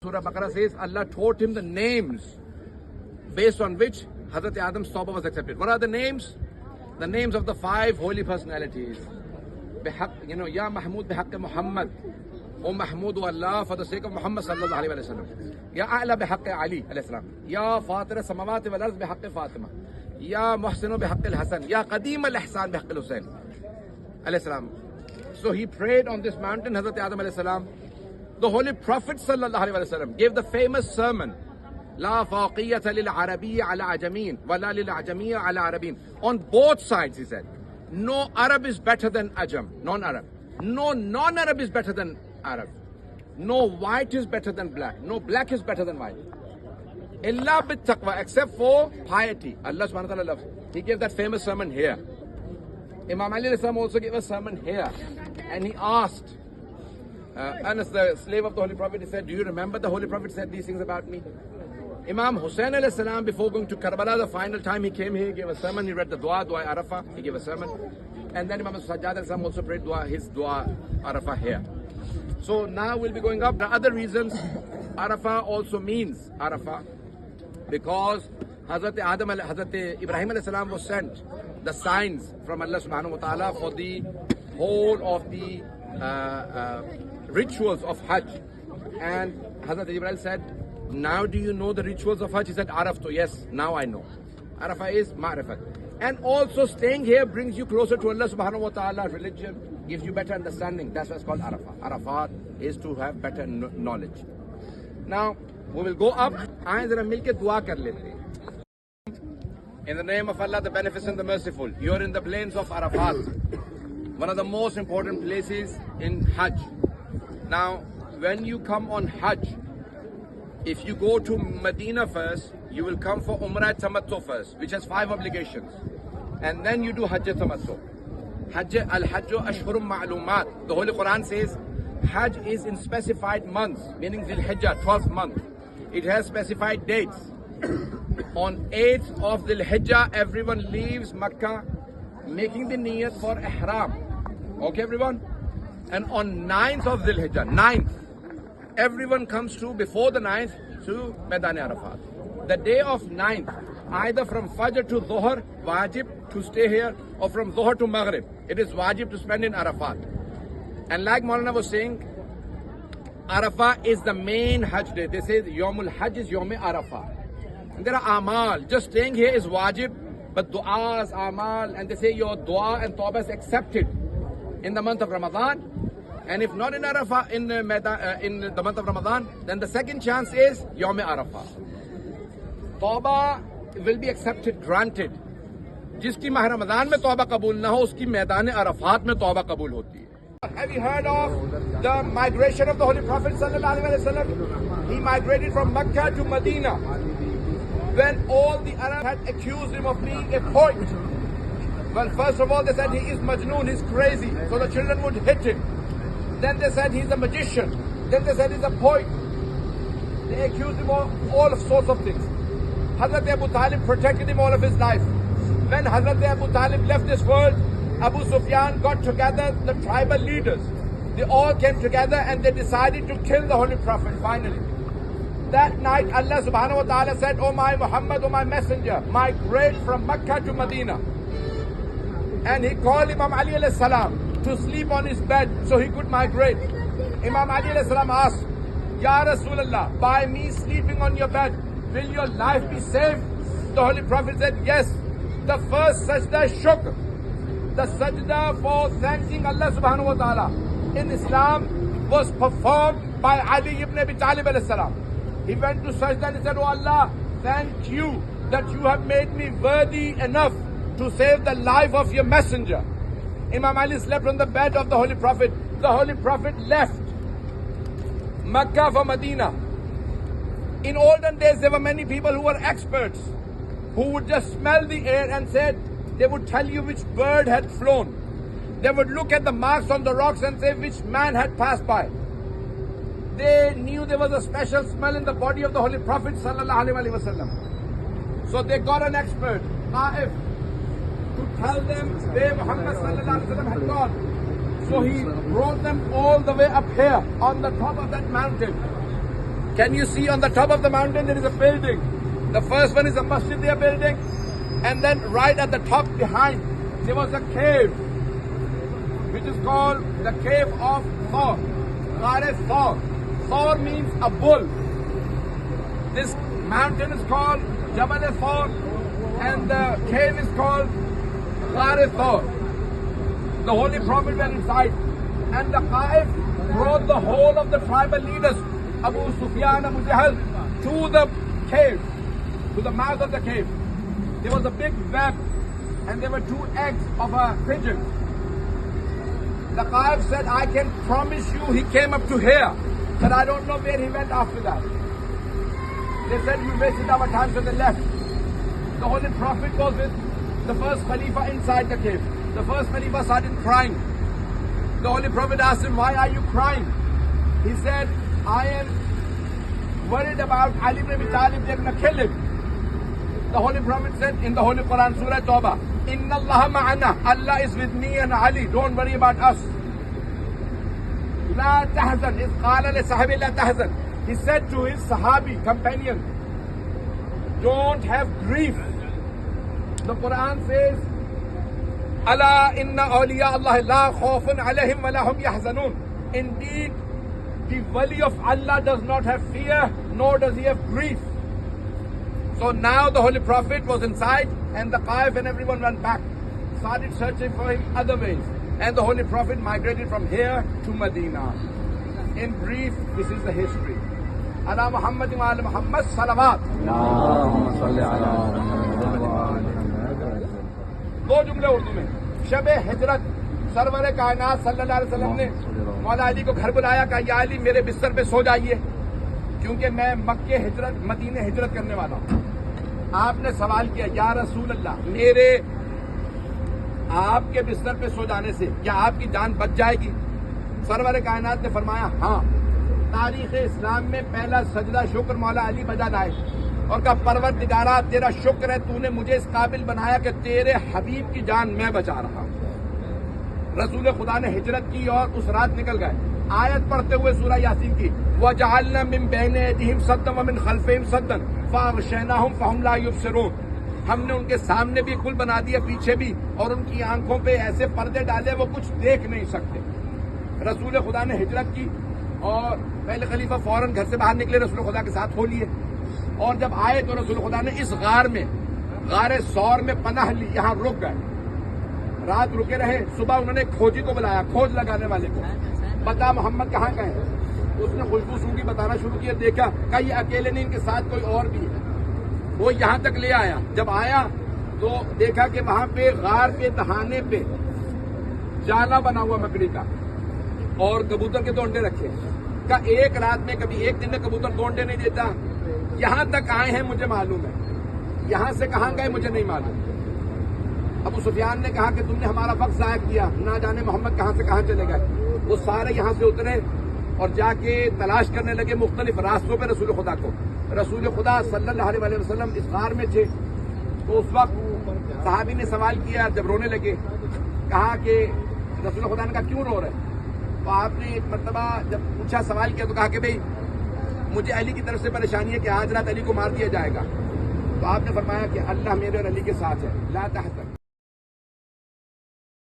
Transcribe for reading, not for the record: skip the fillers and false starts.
Surah Baqarah says Allah taught him the names based on which Hazrat Adam's tawbah was accepted. What are the names? The names of the 5 holy personalities. Ya Mahmud bihaqqi Muhammad. O Mahmud o Allah, for the sake of Muhammad sallallahu alayhi wa sallam. Ya A'la bihaqqi Ali alayhi salam. Ya Fatir samawati wal arz bihaqqi Fatima. Ya Muhsinu bihaqqi al-Hasan. Ya Qadim al-Ihsan bihaqqi al-Husayn alayhi salam. So he prayed on this mountain, Hazrat Adam alayhi salam. The Holy Prophet sallallahu alaihi wasallam gave the famous sermon, La faqiyata lil arabiyya ala ajameen, wala lil ajamiyya ala arabin. On both sides, he said, no Arab is better than Ajam, non-Arab. No non-Arab is better than Arab. No white is better than black. No black is better than white. Illa bit taqwa, except for piety. Allah subhanahu wa ta'ala loves. He gave that famous sermon here. Imam Ali alayhi salam also gave a sermon here, and he asked. Anas, the slave of the Holy Prophet, he said, do you remember the Holy Prophet said these things about me? Imam Hussain alayhi salam, before going to Karbala, the final time he came here, he gave a sermon, he read the dua Arafat, he gave a sermon. And then Imam Sajjad alayhi salam also prayed his dua Arafat here. So now we'll be going up. The other reasons, Arafat also means Arafat, because Hazrat Ibrahim alayhi salam was sent the signs from Allah subhanahu wa ta'ala for the whole of the rituals of Hajj. And Hazrat Ibrahim said, now do you know the rituals of Hajj? He said, Araftu, yes, now I know. Arafah is ma'rifat. And also staying here brings you closer to Allah subhanahu wa ta'ala. Religion gives you better understanding. That's why it's called Arafah. Arafat is to have better knowledge. Now, we will go up. In the name of Allah, the Beneficent, the Merciful. You're in the plains of Arafat, one of the most important places in Hajj. Now, when you come on Hajj, if you go to Medina first, you will come for Umrah Tamattu first, which has 5 obligations. And then you do Hajj Tamattu. Al-Hajju ashhurum ma'lumat. The Holy Quran says, Hajj is in specified months, meaning Dhul Hijjah, 12th month. It has specified dates. On 8th of Dhul Hijjah, everyone leaves Mecca, making the niyat for Ihram. Okay, everyone? And on 9th of Dhul Hijjah, 9th, everyone comes to, before the 9th, to Maidan Arafat. The day of 9th, either from Fajr to Dhuhr, wajib to stay here, or from Dhuhr to Maghrib, it is wajib to spend in Arafat. And like Moulana was saying, Arafat is the main Hajj day. They say Yawmul Hajj is Yawm Arafat. And there are amal. Just staying here is wajib, but du'as, amal, and they say your dua and tawbah is accepted in the month of Ramadan. And if not in Arafah, in the month of Ramadan, then the second chance is Yawm Arafah. Tawbah will be accepted, granted. Jiski mah Ramadan mein tawbah qabul na ho, uski Maidan Arafat mein tawbah qabul hoti hai. Have you heard of the migration of the Holy Prophet sallallahu alaihi wasallam? He migrated from Mecca to Medina. When all the Arabs had accused him of being a poet. Well, first of all, they said he is majnoon, he's crazy, so the children would hit him. Then they said he's a magician. Then they said he's a poet. They accused him of all sorts of things. Hazrat Abu Talib protected him all of his life. When Hazrat Abu Talib left this world, Abu Sufyan got together the tribal leaders. They all came together and they decided to kill the Holy Prophet finally. That night, Allah subhanahu wa ta'ala said, "O my Muhammad, O my messenger, migrate from Mecca to Medina." And he called Imam Ali alayhi salam to sleep on his bed so he could migrate. Imam Ali alayhi salam asked, Ya Rasulullah, by me sleeping on your bed, will your life be saved? The Holy Prophet said, yes. The first sajda is shukr. The sajda for thanking Allah subhanahu wa ta'ala in Islam was performed by Ali ibn Abi Talib alayhi salam. He went to sajda and he said, Oh Allah, thank you that you have made me worthy enough to save the life of your messenger. Imam Ali slept on the bed of the Holy Prophet. The Holy Prophet left Mecca for Medina. In olden days, there were many people who were experts, who would just smell the air and said, they would tell you which bird had flown. They would look at the marks on the rocks and say which man had passed by. They knew there was a special smell in the body of the Holy Prophet sallallahu alaihi wasallam. So they got an expert, Naif, to tell them where Muhammad sallallahu alaihi wasallam had gone. So he brought them all the way up here on the top of that mountain. Can you see on the top of the mountain there is a building? The first one is a masjid they are building, and then right at the top behind there was a cave, which is called the cave of Thawr. Thawr. Thawr means a bull. This mountain is called Jabal-e-Noor, and the cave is called Thawr. The Holy Prophet went inside, and the Qaif brought the whole of the tribal leaders, Abu Sufyan, Abu Jahl, to the cave, to the mouth of the cave. There was a big web, and there were 2 eggs of a pigeon. The Qaif said, I can promise you he came up to here, but I don't know where he went after that. They said, you wasted our time to the left. The Holy Prophet was with the first Khalifa inside the cave. The first Khalifa started crying. The Holy Prophet asked him, why are you crying? He said, I am worried about Ali ibn Abi Talib, they're going to kill him. The Holy Prophet said in the Holy Quran, Surah Tawbah, Inna Allah ma'ana, Allah is with me and Ali, don't worry about us. La tahzan, is qala li sahabi la tahzan. He said to his Sahabi, companion, don't have grief. The Quran says, Ala inna awliya Allah la khawfun alayhim wa lahum yahzanun. Indeed, the wali of Allah does not have fear, nor does he have grief. So now the Holy Prophet was inside, and the Qaif and everyone went back, started searching for him other ways. And the Holy Prophet migrated from here to Medina. In brief, this is the history. Ala Muhammad wa ala Muhammad salawat. دو جملے اردو میں. شب ہجرت سرور کائنات صلی اللہ علیہ وسلم نے مولا علی کو گھر بلایا, کہا یا علی میرے بستر پہ سو جائیے, کیونکہ میں مکے ہجرت مدینے ہجرت کرنے والا ہوں. آپ نے سوال کیا, یا رسول اللہ, میرے آپ کے بستر پہ سو جانے سے کیا آپ کی جان بچ جائے گی؟ سرور کائنات نے فرمایا ہاں. تاریخ اسلام میں پہلا سجدہ شکر مولا علی بجا لائے اور کہا پروردگارا تیرا شکر ہے, تو نے مجھے اس قابل بنایا کہ تیرے حبیب کی جان میں بچا رہا ہوں. رسول خدا نے ہجرت کی اور اس رات نکل گئے. آیت پڑھتے ہوئے سورہ یاسین کی, وَجَعَلْنَا مِن بَيْنِ أَيْدِيهِمْ سَدًّا وَمِن خَلْفِهِمْ سَدًّا فَأَغْشَيْنَاهُمْ فَهُمْ لَا يُبْصِرُونَ. ہم نے ان کے سامنے بھی کل بنا دیا, پیچھے بھی, اور ان کی آنکھوں پہ ایسے پردے ڈالے وہ کچھ دیکھ نہیں سکتے. رسول خدا نے ہجرت کی اور پہلے خلیفہ فوراً گھر سے باہر نکلے, رسول خدا کے ساتھ ہو لیے, اور جب آئے تو رسول خدا نے اس غار میں, غار ثور میں پناہ لی, یہاں رک گئے, رات رکے رہے. صبح انہوں نے کھوجی کو بلایا, کھوج لگانے والے کو, بتا محمد کہاں گئے. اس نے خوشبو سونگی, بتانا شروع کیا, دیکھا کہ یہ اکیلے نہیں, ان کے ساتھ کوئی اور بھی ہے. وہ یہاں تک لے آیا. جب آیا تو دیکھا کہ وہاں پہ غار کے دہانے پہ جالا بنا ہوا مکڑی کا اور کبوتر کے دونڈے رکھے. کا ایک رات میں کبھی ایک دن میں کبوتر دونڈے نہیں دیتا. یہاں تک آئے ہیں مجھے معلوم ہے, یہاں سے کہاں گئے مجھے نہیں معلوم. ابو سفیان نے کہا کہ تم نے ہمارا وقت ضائع کیا, نہ جانے محمد کہاں سے کہاں چلے گئے. وہ سارے یہاں سے اترے اور جا کے تلاش کرنے لگے مختلف راستوں پہ رسول خدا کو. رسول خدا صلی اللہ علیہ وسلم اس غار میں تھے. تو اس وقت صحابی نے سوال کیا, جب رونے لگے, کہا کہ رسول خدا نے کہا کیوں رو رہے؟ تو آپ نے ایک مرتبہ جب پوچھا, سوال کیا, تو کہا کہ بھئی مجھے علی کی طرف سے پریشانی ہے کہ آج رات علی کو مار دیا جائے گا. تو آپ نے فرمایا کہ اللہ میرے اور علی کے ساتھ ہے, لا تحزن.